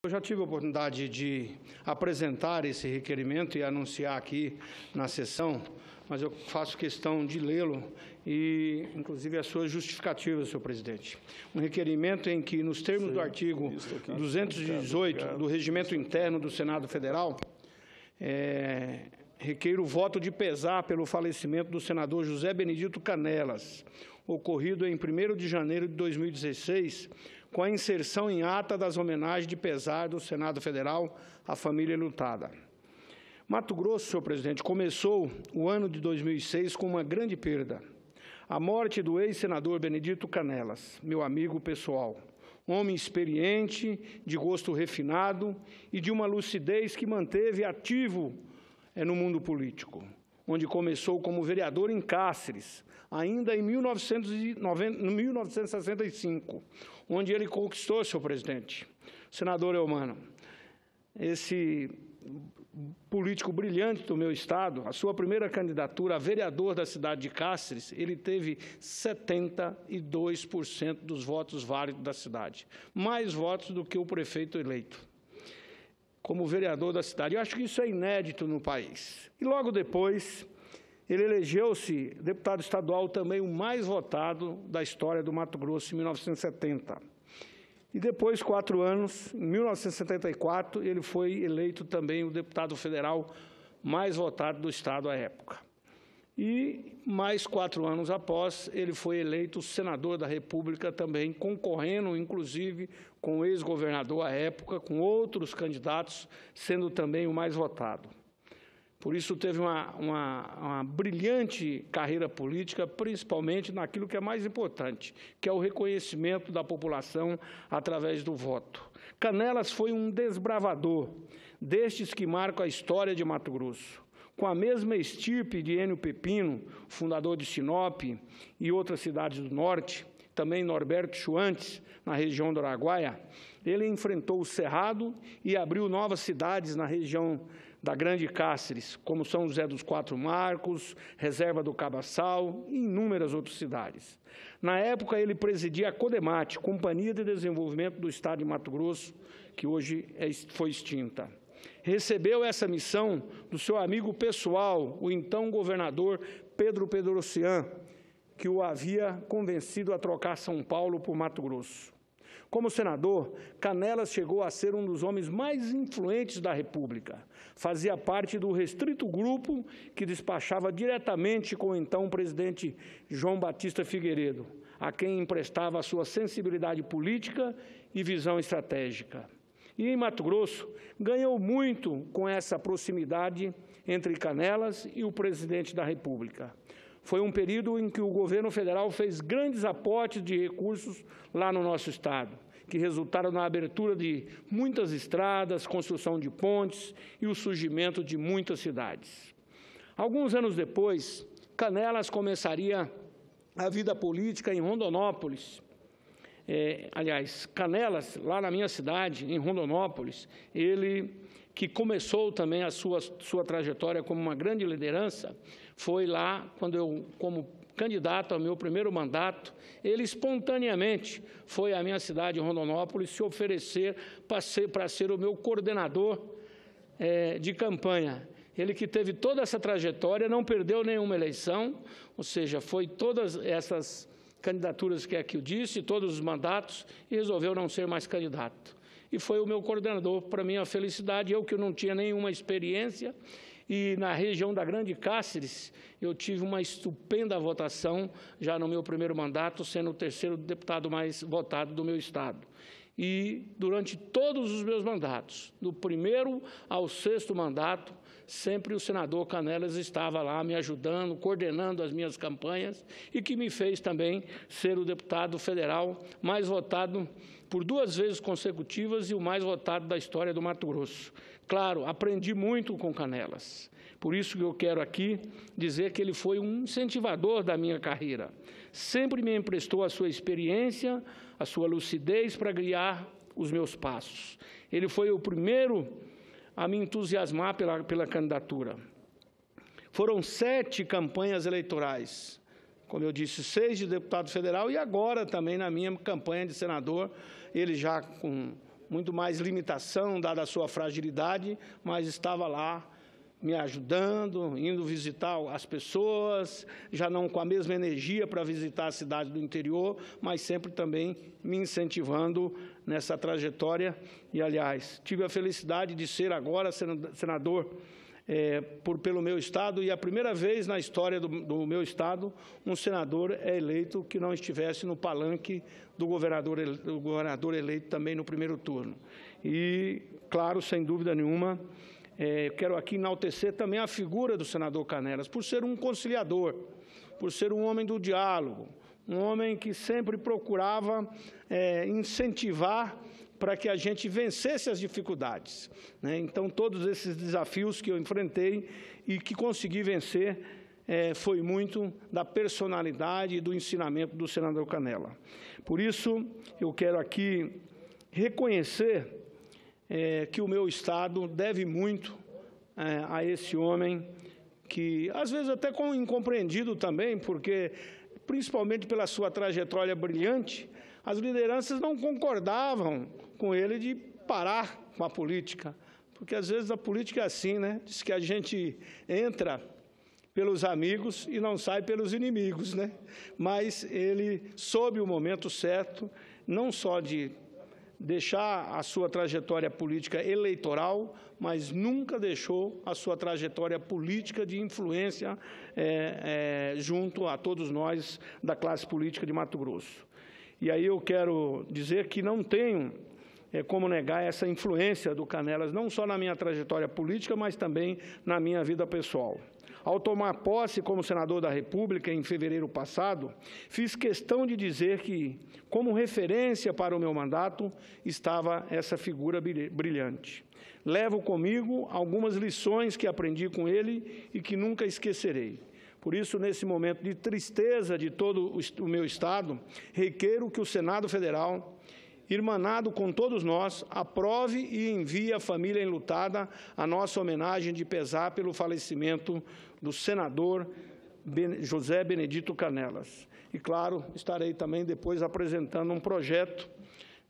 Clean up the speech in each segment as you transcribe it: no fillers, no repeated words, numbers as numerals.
Eu já tive a oportunidade de apresentar esse requerimento e anunciar aqui na sessão, mas eu faço questão de lê-lo e, inclusive, as suas justificativas, senhor presidente. Um requerimento em que, nos termos do artigo 218 do Regimento Interno do Senado Federal, requeiro o voto de pesar pelo falecimento do senador José Benedito Canelas, ocorrido em 1º de janeiro de 2016, com a inserção em ata das homenagens de pesar do Senado Federal à família enlutada. Mato Grosso, senhor presidente, começou o ano de 2006 com uma grande perda. A morte do ex-senador Benedito Canelas, meu amigo pessoal, homem experiente, de gosto refinado e de uma lucidez que manteve ativo no mundo político, onde começou como vereador em Cáceres, ainda em 1965, onde ele conquistou, senhor presidente, senador Eumano, esse político brilhante do meu estado, a sua primeira candidatura a vereador da cidade de Cáceres, ele teve 72% dos votos válidos da cidade, mais votos do que o prefeito eleito, como vereador da cidade. Eu acho que isso é inédito no país. E logo depois, ele elegeu-se deputado estadual também o mais votado da história do Mato Grosso, em 1970. E depois, 4 anos, em 1974, ele foi eleito também o deputado federal mais votado do estado à época. E, mais 4 anos após, ele foi eleito senador da República também, concorrendo, inclusive, com o ex-governador à época, com outros candidatos, sendo também o mais votado. Por isso, teve uma brilhante carreira política, principalmente naquilo que é mais importante, que é o reconhecimento da população através do voto. Canelas foi um desbravador, destes que marcam a história de Mato Grosso. Com a mesma estirpe de Enio Pepino, fundador de Sinop e outras cidades do norte, também Norberto Schwantes, na região do Araguaia, ele enfrentou o Cerrado e abriu novas cidades na região da Grande Cáceres, como São José dos Quatro Marcos, Reserva do Cabaçal e inúmeras outras cidades. Na época, ele presidia a Codemate, Companhia de Desenvolvimento do Estado de Mato Grosso, que hoje foi extinta. Recebeu essa missão do seu amigo pessoal, o então governador Pedro Pedrocian, que o havia convencido a trocar São Paulo por Mato Grosso. Como senador, Canelas chegou a ser um dos homens mais influentes da República. Fazia parte do restrito grupo que despachava diretamente com o então presidente João Batista Figueiredo, a quem emprestava a sua sensibilidade política e visão estratégica. E em Mato Grosso, ganhou muito com essa proximidade entre Canelas e o presidente da República. Foi um período em que o governo federal fez grandes aportes de recursos lá no nosso estado, que resultaram na abertura de muitas estradas, construção de pontes e o surgimento de muitas cidades. Alguns anos depois, Canelas começaria a vida política em Rondonópolis. Canelas, lá na minha cidade, em Rondonópolis, ele que começou também a sua trajetória como uma grande liderança, foi lá, quando eu, como candidato ao meu primeiro mandato, ele espontaneamente foi à minha cidade, Rondonópolis, se oferecer para ser o meu coordenador de campanha. Ele que teve toda essa trajetória, não perdeu nenhuma eleição, ou seja, foi todas essas candidaturas que aqui eu disse, todos os mandatos, e resolveu não ser mais candidato. E foi o meu coordenador, para minha felicidade, eu que não tinha nenhuma experiência, e na região da Grande Cáceres, eu tive uma estupenda votação, já no meu primeiro mandato, sendo o 3º deputado mais votado do meu estado. E durante todos os meus mandatos, do 1º ao 6º mandato, sempre o senador Canelas estava lá me ajudando, coordenando as minhas campanhas e que me fez também ser o deputado federal mais votado por 2 vezes consecutivas e o mais votado da história do Mato Grosso. Claro, aprendi muito com Canelas. Por isso que eu quero aqui dizer que ele foi um incentivador da minha carreira. Sempre me emprestou a sua experiência, a sua lucidez para guiar os meus passos. Ele foi o primeiro a me entusiasmar pela candidatura. Foram 7 campanhas eleitorais, como eu disse, 6 de deputado federal e agora também na minha campanha de senador, ele já com muito mais limitação, dada a sua fragilidade, mas estava lá me ajudando, indo visitar as pessoas, já não com a mesma energia para visitar a cidade do interior, mas sempre também me incentivando nessa trajetória. E, aliás, tive a felicidade de ser agora senador pelo meu estado, e a primeira vez na história do meu estado, um senador é eleito que não estivesse no palanque do governador eleito também no primeiro turno. E, claro, sem dúvida nenhuma, quero aqui enaltecer também a figura do senador Canelas, por ser um conciliador, por ser um homem do diálogo, um homem que sempre procurava incentivar para que a gente vencesse as dificuldades, né? Então, todos esses desafios que eu enfrentei e que consegui vencer foi muito da personalidade e do ensinamento do senador Canela. Por isso, eu quero aqui reconhecer que o meu estado deve muito a esse homem que, às vezes, até como incompreendido também, porque, principalmente pela sua trajetória brilhante, as lideranças não concordavam com ele de parar com a política, porque, às vezes, a política é assim, né? Diz que a gente entra pelos amigos e não sai pelos inimigos, né? Mas ele soube o momento certo, não só de deixar a sua trajetória política eleitoral, mas nunca deixou a sua trajetória política de influência junto a todos nós da classe política de Mato Grosso. E aí eu quero dizer que não tenho como negar essa influência do Canelas, não só na minha trajetória política, mas também na minha vida pessoal. Ao tomar posse como senador da República em fevereiro passado, fiz questão de dizer que, como referência para o meu mandato, estava essa figura brilhante. Levo comigo algumas lições que aprendi com ele e que nunca esquecerei. Por isso, nesse momento de tristeza de todo o meu estado, requeiro que o Senado Federal, irmanado com todos nós, aprove e envie à família enlutada a nossa homenagem de pesar pelo falecimento do senador José Benedito Canelas. E, claro, estarei também depois apresentando um projeto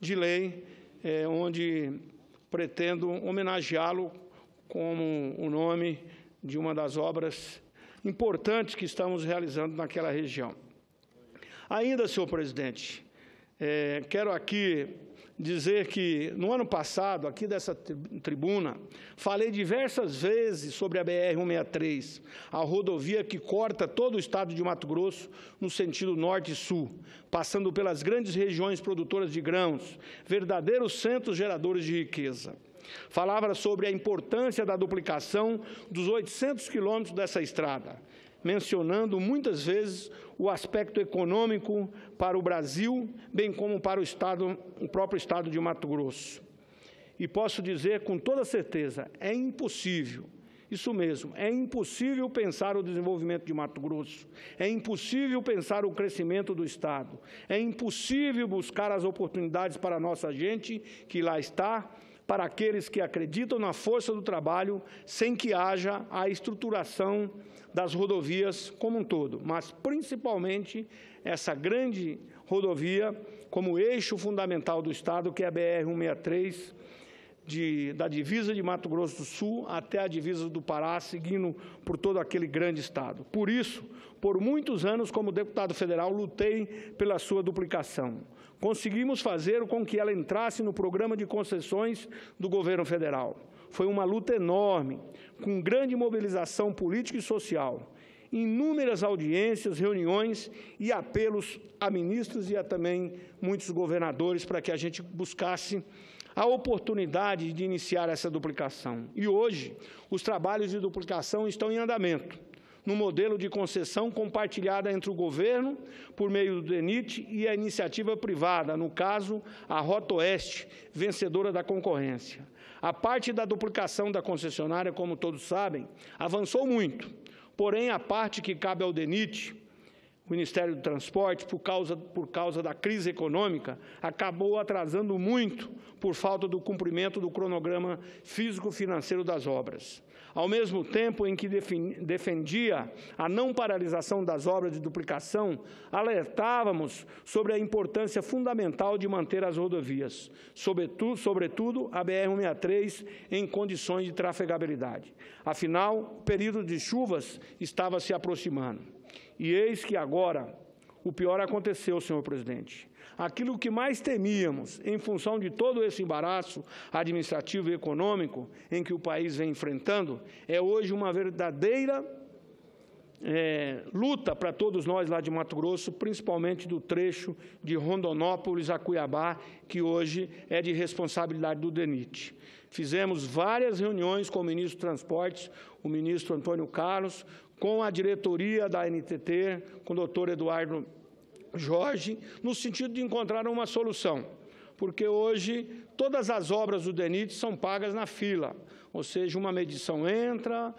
de lei onde pretendo homenageá-lo como o nome de uma das obras importantes que estamos realizando naquela região. Ainda, senhor presidente, quero aqui dizer que, no ano passado, aqui dessa tribuna, falei diversas vezes sobre a BR-163, a rodovia que corta todo o estado de Mato Grosso no sentido norte e sul, passando pelas grandes regiões produtoras de grãos, verdadeiros centros geradores de riqueza. Falava sobre a importância da duplicação dos 800 quilômetros dessa estrada, mencionando muitas vezes o aspecto econômico para o Brasil, bem como para o próprio estado de Mato Grosso. E posso dizer com toda certeza, é impossível, isso mesmo, é impossível pensar o desenvolvimento de Mato Grosso, é impossível pensar o crescimento do estado, é impossível buscar as oportunidades para a nossa gente que lá está, para aqueles que acreditam na força do trabalho, sem que haja a estruturação das rodovias como um todo, mas principalmente essa grande rodovia como eixo fundamental do estado, que é a BR-163, da divisa de Mato Grosso do Sul até a divisa do Pará, seguindo por todo aquele grande estado. Por isso, por muitos anos, como deputado federal, lutei pela sua duplicação. Conseguimos fazer com que ela entrasse no programa de concessões do governo federal. Foi uma luta enorme, com grande mobilização política e social, inúmeras audiências, reuniões e apelos a ministros e a também muitos governadores para que a gente buscasse a oportunidade de iniciar essa duplicação. E hoje, os trabalhos de duplicação estão em andamento, no modelo de concessão compartilhada entre o governo, por meio do DENIT, e a iniciativa privada, no caso, a Rota Oeste, vencedora da concorrência. A parte da duplicação da concessionária, como todos sabem, avançou muito, porém, a parte que cabe ao DENIT, o Ministério do Transporte, por causa da crise econômica, acabou atrasando muito por falta do cumprimento do cronograma físico-financeiro das obras. Ao mesmo tempo em que defendia a não paralisação das obras de duplicação, alertávamos sobre a importância fundamental de manter as rodovias, sobretudo a BR-163, em condições de trafegabilidade. Afinal, o período de chuvas estava se aproximando. E eis que agora o pior aconteceu, senhor presidente. Aquilo que mais temíamos, em função de todo esse embaraço administrativo e econômico em que o país vem enfrentando, é hoje uma verdadeira luta para todos nós lá de Mato Grosso, principalmente do trecho de Rondonópolis a Cuiabá, que hoje é de responsabilidade do DENIT. Fizemos várias reuniões com o ministro dos Transportes, o ministro Antônio Carlos, com a diretoria da NTT, com o doutor Eduardo Jorge, no sentido de encontrar uma solução, porque hoje todas as obras do DENIT são pagas na fila, ou seja, uma medição entra,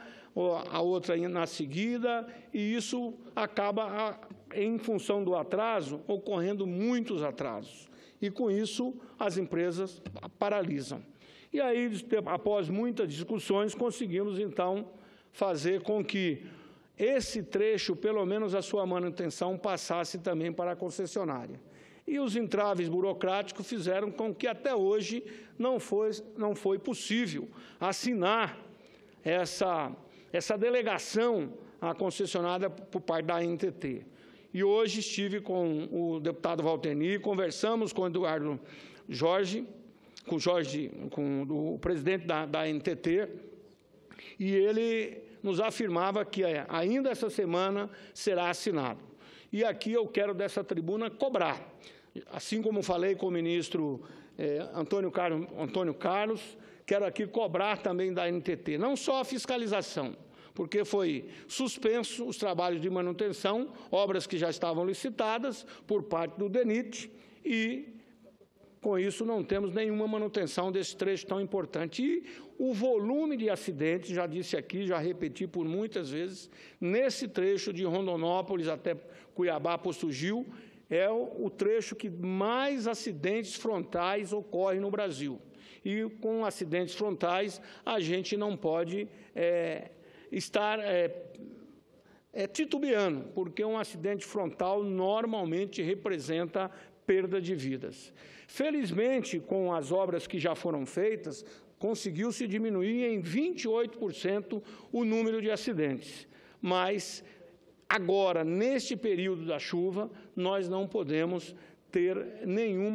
a outra na seguida, e isso acaba, em função do atraso, ocorrendo muitos atrasos. E, com isso, as empresas paralisam. E aí, após muitas discussões, conseguimos, então, fazer com que esse trecho, pelo menos a sua manutenção, passasse também para a concessionária. E os entraves burocráticos fizeram com que até hoje não foi possível assinar essa delegação à concessionária por parte da NTT. E hoje estive com o deputado Valtenir, conversamos com o Eduardo Jorge, com o presidente da NTT, e ele nos afirmava que ainda essa semana será assinado. E aqui eu quero, dessa tribuna, cobrar. Assim como falei com o ministro Antônio Carlos, quero aqui cobrar também da NTT, não só a fiscalização, porque foi suspenso os trabalhos de manutenção, obras que já estavam licitadas por parte do DENIT, e com isso não temos nenhuma manutenção desse trecho tão importante. E o volume de acidentes, já disse aqui, já repeti por muitas vezes, nesse trecho de Rondonópolis até Cuiabá, Posto Gil, é o trecho que mais acidentes frontais ocorrem no Brasil. E com acidentes frontais, a gente não pode estar titubeando, porque um acidente frontal normalmente representa perda de vidas. Felizmente, com as obras que já foram feitas, conseguiu-se diminuir em 28% o número de acidentes. Mas, agora, neste período da chuva, nós não podemos ter nenhum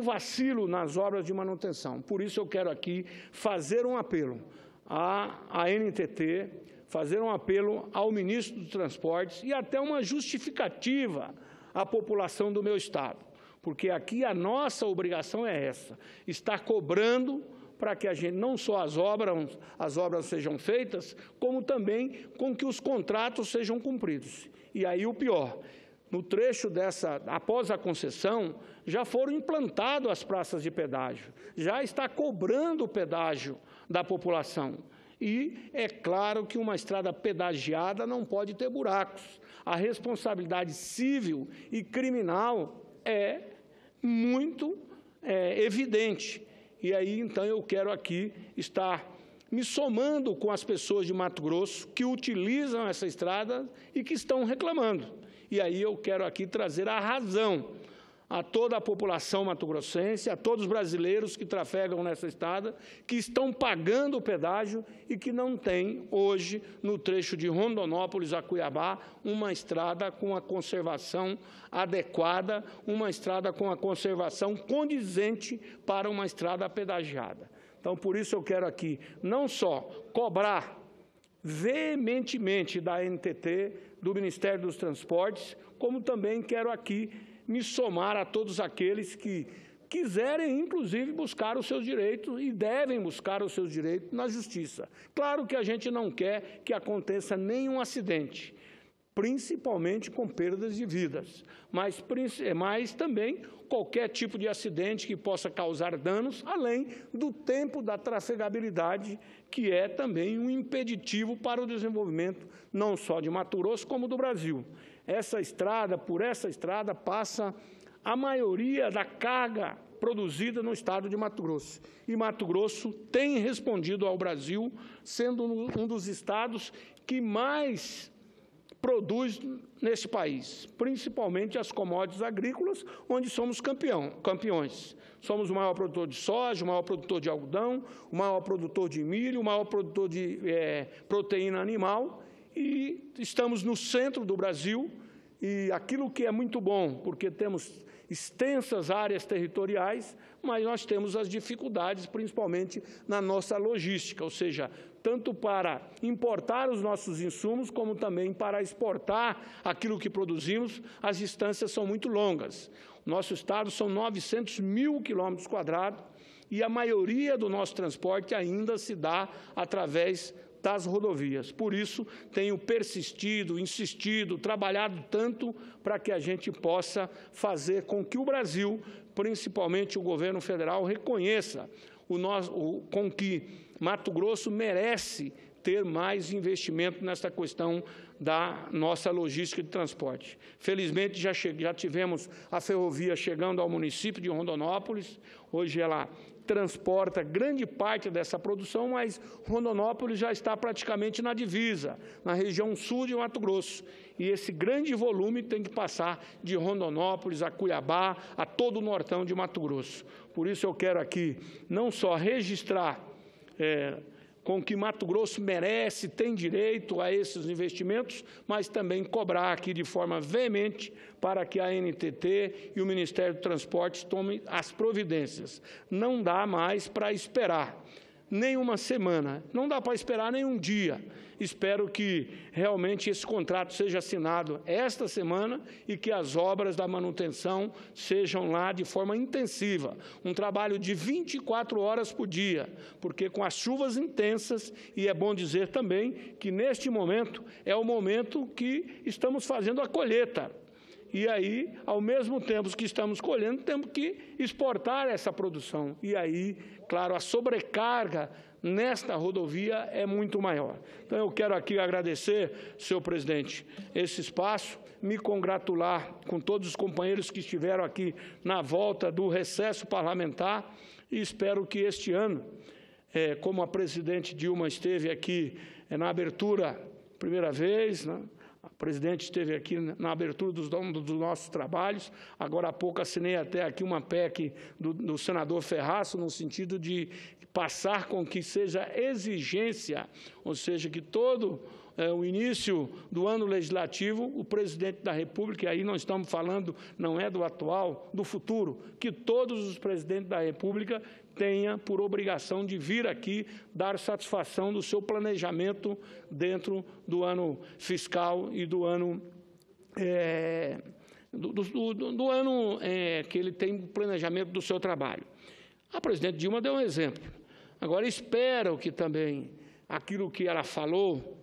vacilo nas obras de manutenção. Por isso, eu quero aqui fazer um apelo à NTT, fazer um apelo ao ministro dos Transportes e até uma justificativa à população do meu Estado. Porque aqui a nossa obrigação é essa, estar cobrando para que a gente, não só as obras sejam feitas, como também com que os contratos sejam cumpridos. E aí o pior, no trecho após a concessão, já foram implantadas as praças de pedágio, já está cobrando o pedágio da população. E é claro que uma estrada pedagiada não pode ter buracos. A responsabilidade civil e criminal é muito evidente. E aí, então, eu quero aqui estar me somando com as pessoas de Mato Grosso que utilizam essa estrada e que estão reclamando. E aí eu quero aqui trazer a razão a toda a população mato-grossense, a todos os brasileiros que trafegam nessa estrada, que estão pagando o pedágio e que não têm hoje, no trecho de Rondonópolis a Cuiabá, uma estrada com a conservação adequada, uma estrada com a conservação condizente para uma estrada pedagiada. Então, por isso eu quero aqui não só cobrar veementemente da NTT, do Ministério dos Transportes, como também quero aqui me somar a todos aqueles que quiserem, inclusive, buscar os seus direitos e devem buscar os seus direitos na Justiça. Claro que a gente não quer que aconteça nenhum acidente, principalmente com perdas de vidas, mas também qualquer tipo de acidente que possa causar danos, além do tempo da trafegabilidade, que é também um impeditivo para o desenvolvimento não só de Mato Grosso, como do Brasil. Por essa estrada passa a maioria da carga produzida no estado de Mato Grosso. E Mato Grosso tem respondido ao Brasil, sendo um dos estados que mais produz neste país, principalmente as commodities agrícolas, onde somos campeões. Somos o maior produtor de soja, o maior produtor de algodão, o maior produtor de milho, o maior produtor de proteína animal, e estamos no centro do Brasil, e aquilo que é muito bom, porque temos extensas áreas territoriais, mas nós temos as dificuldades, principalmente na nossa logística, ou seja, tanto para importar os nossos insumos, como também para exportar aquilo que produzimos, as distâncias são muito longas. O nosso estado são 900 mil quilômetros quadrados, e a maioria do nosso transporte ainda se dá através das rodovias. Por isso, tenho persistido, insistido, trabalhado tanto para que a gente possa fazer com que o Brasil, principalmente o governo federal, reconheça com que Mato Grosso merece ter mais investimento nessa questão da nossa logística de transporte. Felizmente, já tivemos a ferrovia chegando ao município de Rondonópolis. Hoje ela transporta grande parte dessa produção, mas Rondonópolis já está praticamente na divisa, na região sul de Mato Grosso. E esse grande volume tem que passar de Rondonópolis a Cuiabá, a todo o nortão de Mato Grosso. Por isso eu quero aqui não só registrar com que Mato Grosso merece, tem direito a esses investimentos, mas também cobrar aqui de forma veemente para que a ANTT e o Ministério do Transporte tomem as providências. Não dá mais para esperar nem uma semana, não dá para esperar nem um dia. Espero que realmente esse contrato seja assinado esta semana e que as obras da manutenção sejam lá de forma intensiva. Um trabalho de 24 horas por dia, porque com as chuvas intensas, e é bom dizer também que neste momento é o momento que estamos fazendo a colheita. E aí, ao mesmo tempo que estamos colhendo, temos que exportar essa produção. E aí, claro, a sobrecarga nesta rodovia é muito maior. Então, eu quero aqui agradecer, senhor presidente, esse espaço, me congratular com todos os companheiros que estiveram aqui na volta do recesso parlamentar, e espero que este ano, como a presidente Dilma esteve aqui na abertura, primeira vez, né? A presidente esteve aqui na abertura dos nossos trabalhos. Agora há pouco assinei até aqui uma PEC do senador Ferraço, no sentido de passar com que seja exigência, ou seja, que todo o início do ano legislativo, o presidente da República, e aí nós estamos falando, não é do atual, do futuro, que todos os presidentes da República tenha por obrigação de vir aqui dar satisfação do seu planejamento dentro do ano fiscal e do ano que ele tem planejamento do seu trabalho. A presidente Dilma deu um exemplo. Agora, espero que também aquilo que ela falou,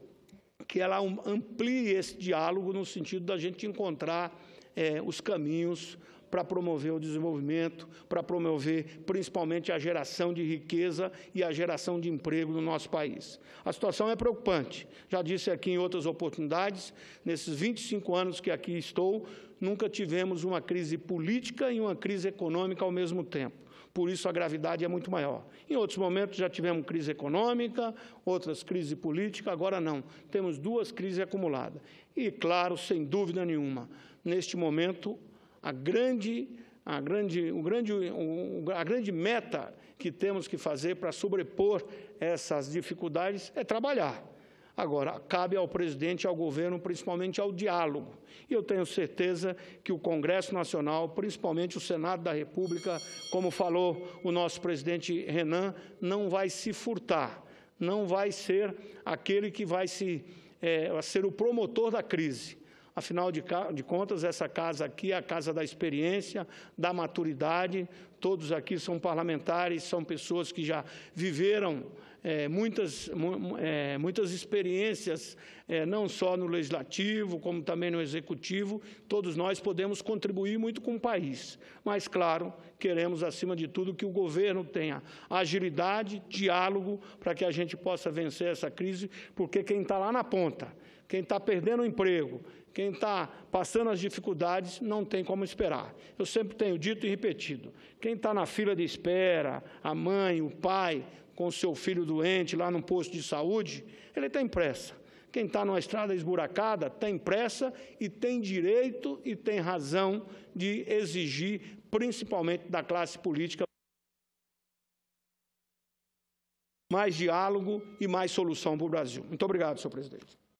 que ela amplie esse diálogo no sentido da gente encontrar os caminhos para promover o desenvolvimento, para promover principalmente a geração de riqueza e a geração de emprego no nosso país. A situação é preocupante. Já disse aqui em outras oportunidades, nesses 25 anos que aqui estou, nunca tivemos uma crise política e uma crise econômica ao mesmo tempo. Por isso, a gravidade é muito maior. Em outros momentos, já tivemos crise econômica, outras crises políticas, agora não. Temos duas crises acumuladas. E, claro, sem dúvida nenhuma, neste momento, a grande meta que temos que fazer para sobrepor essas dificuldades é trabalhar. Agora, cabe ao presidente e ao governo, principalmente ao diálogo. E eu tenho certeza que o Congresso Nacional, principalmente o Senado da República, como falou o nosso presidente Renan, não vai se furtar, não vai ser aquele que vai ser o promotor da crise. Afinal de contas, essa casa aqui é a casa da experiência, da maturidade. Todos aqui são parlamentares, são pessoas que já viveram muitas experiências, não só no Legislativo, como também no Executivo. Todos nós podemos contribuir muito com o país. Mas, claro, queremos, acima de tudo, que o governo tenha agilidade, diálogo, para que a gente possa vencer essa crise, porque quem está lá na ponta, quem está perdendo o emprego, quem está passando as dificuldades, não tem como esperar. Eu sempre tenho dito e repetido, quem está na fila de espera, a mãe, o pai, com o seu filho doente lá no posto de saúde, ele tem pressa. Quem está numa estrada esburacada tem pressa e tem direito e tem razão de exigir, principalmente da classe política, mais diálogo e mais solução para o Brasil. Muito obrigado, senhor presidente.